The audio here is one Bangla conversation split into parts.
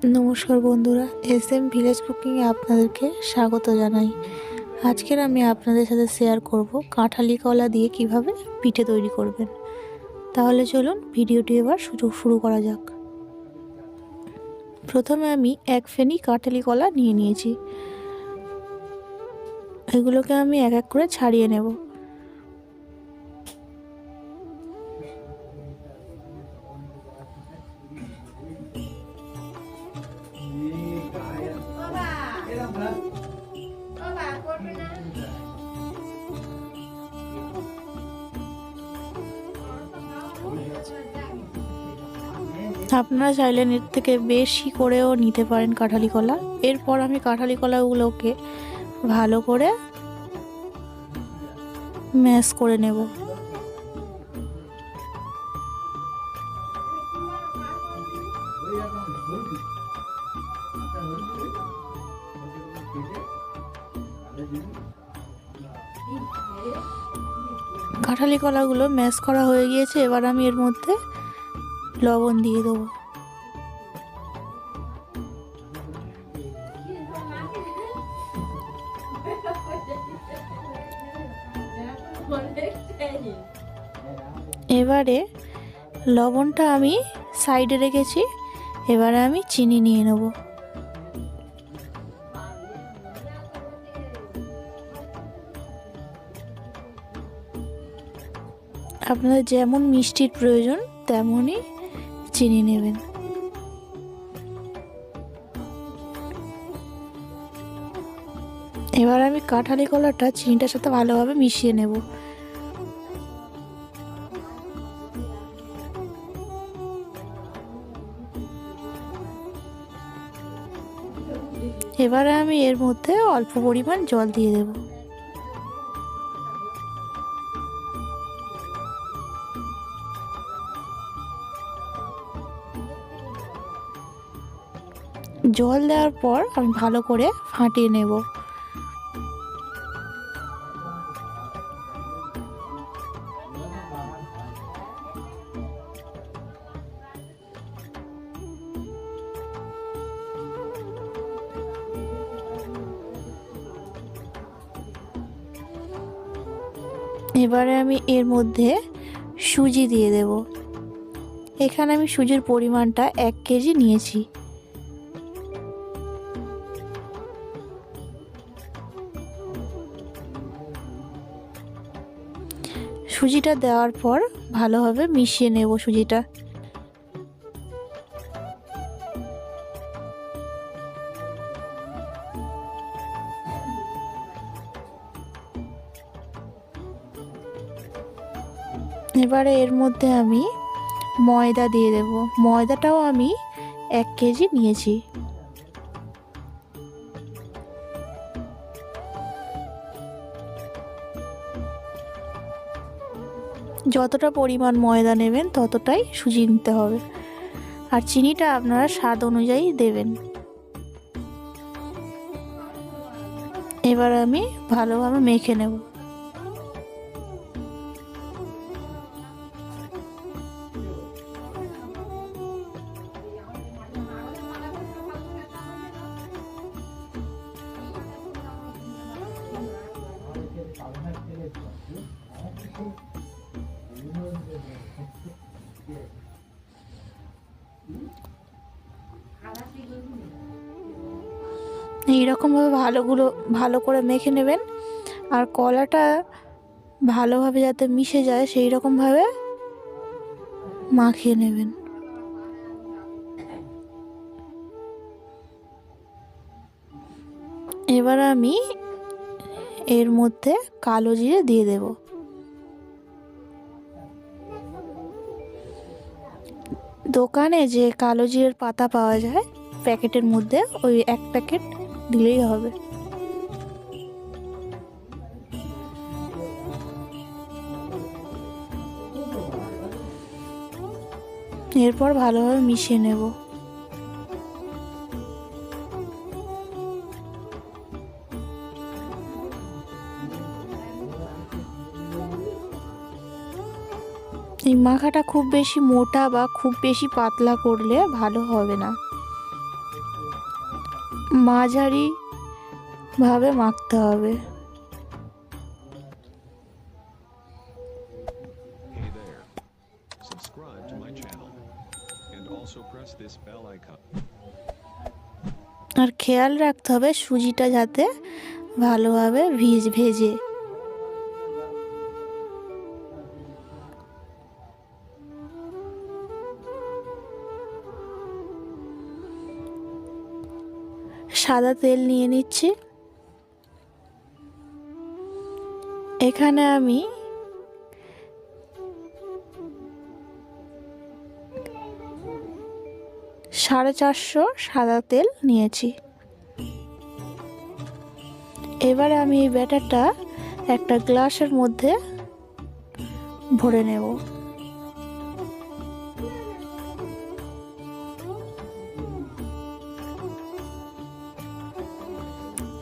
নমস্কার বন্ধুরা, এসএম ভিলেজ কুকিংয়ে আপনাদেরকে স্বাগত জানাই। আজকের আমি আপনাদের সাথে শেয়ার করব কাঁঠালি কলা দিয়ে কিভাবে পিঠে তৈরি করবেন। তাহলে চলুন ভিডিওটি এবার শুরু করা যাক। প্রথমে আমি এক ফেনি কাঁঠালি কলা নিয়ে নিয়েছি। এগুলোকে আমি এক এক করে ছাড়িয়ে নেব। আপনারা চাইলে এর থেকে বেশি করেও নিতে পারেন কাঁঠালি কলা। এরপর আমি কাঁঠালি কলাগুলোকে ভালো করে ম্যাশ করে নেব। কাঁঠালি কলাগুলো ম্যাশ করা হয়ে গিয়েছে। এবার আমি এর মধ্যে লবণ দিয়ে দেবো। এবারে লবণটা আমি সাইডে রেখেছি। এবারে আমি চিনি নিয়ে নেব। আপনাদের যেমন মিষ্টির প্রয়োজন তেমনই চিনি নেবেন। এবার আমি কাঁঠালি কলাটা চিনিটার সাথে ভালোভাবে মিশিয়ে নেব। এবারে আমি এর মধ্যে অল্প পরিমাণ জল দিয়ে দেব। জল দেওয়ার পর আমি ভালো করে ফাটিয়ে নেব। এবারে আমি এর মধ্যে সুজি দিয়ে দেব। এখানে আমি সুজির পরিমাণটা 1 কেজি নিয়েছি। সুজিটা দেওয়ার পর ভালোভাবে মিশিয়ে নেব সুজিটা। এবারে এর মধ্যে আমি ময়দা দিয়ে দেব। ময়দাটাও আমি 1 কেজি নিয়েছি। যতটা পরিমাণ ময়দা নেবেন ততটাই সুজি নিতে হবে, আর চিনিটা আপনারা স্বাদ অনুযায়ী দেবেন। এবার আমি ভালোভাবে মেখে নেব। এইরকমভাবে ভালো করে মেখে নেবেন, আর কলাটা ভালোভাবে যাতে মিশে যায় সেই রকমভাবে মাখিয়ে নেবেন। এবার আমি এর মধ্যে কালো জিরে দিয়ে দেব। দোকানে যে কালো জিরের পাতা পাওয়া যায় প্যাকেটের মধ্যে, ওই 1 প্যাকেট দিলেই হবে। এরপর ভালোভাবে মিশিয়ে নেব। এই মাখাটা খুব বেশি মোটা বা খুব বেশি পাতলা করলে ভালো হবে না। মাঝারি ভাবে মাখতে হবে। Hey there. Subscribe to my channel and also press this bell icon. আর খেয়াল রাখতে হবে সুজিটা যাতে ভালোভাবে ভেজে। সাদা তেল নিয়ে নিচ্ছি। এখানে আমি 450 সাদা তেল নিয়েছি। এবারে আমি এই ব্যাটারটা একটা গ্লাসের মধ্যে ভরে নেব।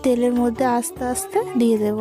তেলের মধ্যে আস্তে আস্তে দিয়ে দেব।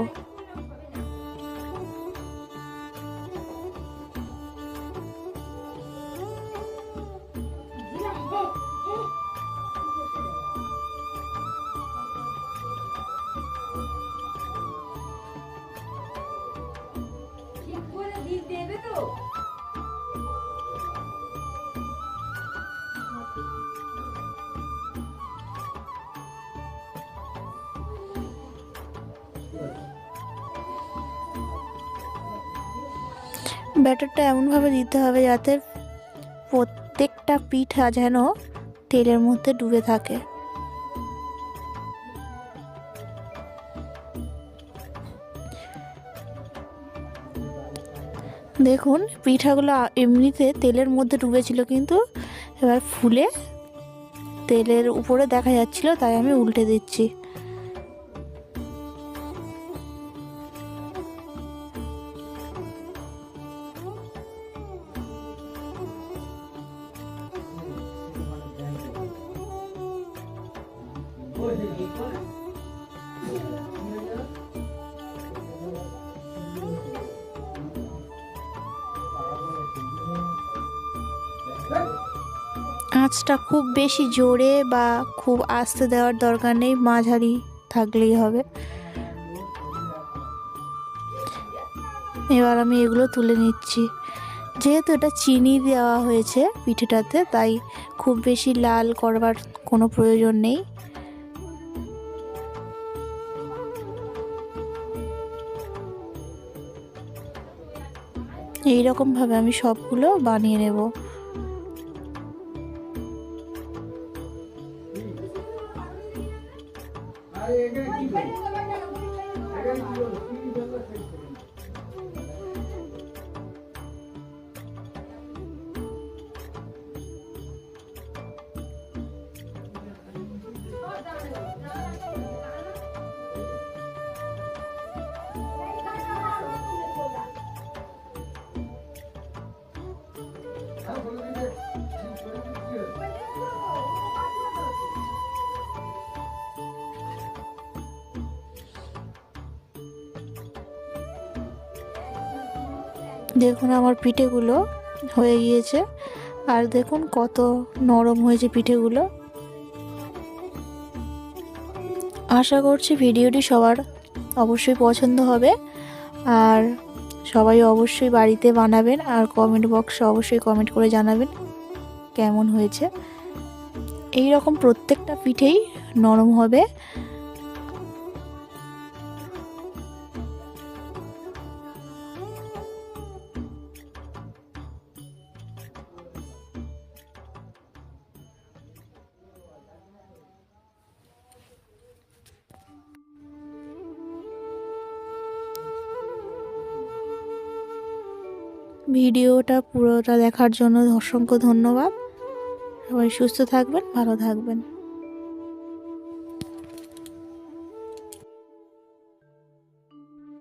ব্যাটারটা এমনভাবে দিতে হবে যাতে প্রত্যেকটা পিঠা যেন তেলের মধ্যে ডুবে থাকে। দেখুন পিঠাগুলো এমনিতে তেলের মধ্যে ডুবেছিল, কিন্তু এবার ফুলে তেলের উপরে দেখা যাচ্ছিল, তাই আমি উল্টে দিচ্ছি। আঁচটা খুব বেশি জোরে বা খুব আস্তে দেওয়ার দরকার নেই, মাঝারি থাকলেই হবে। এবার আমি এগুলো তুলে নিচ্ছি। যেহেতু এটা চিনি দেওয়া হয়েছে পিঠেটাতে, তাই খুব বেশি লাল করবার কোনো প্রয়োজন নেই। এই রকমভাবে আমি সবগুলো বানিয়ে নেব। দেখুন আমার পিঠেগুলো হয়ে গিয়েছে, আর দেখুন কত নরম হয়েছে পিঠেগুলো। আশা করছি ভিডিওটি সবার অবশ্যই পছন্দ হবে, আর সবাই অবশ্যই বাড়িতে বানাবেন, আর কমেন্ট বক্সে অবশ্যই কমেন্ট করে জানাবেন কেমন হয়েছে। এই রকম প্রত্যেকটা পিঠেই নরম হবে। ভিডিওটা পুরোটা দেখার জন্য অসংখ্য ধন্যবাদ। সবাই সুস্থ থাকবেন, ভালো থাকবেন।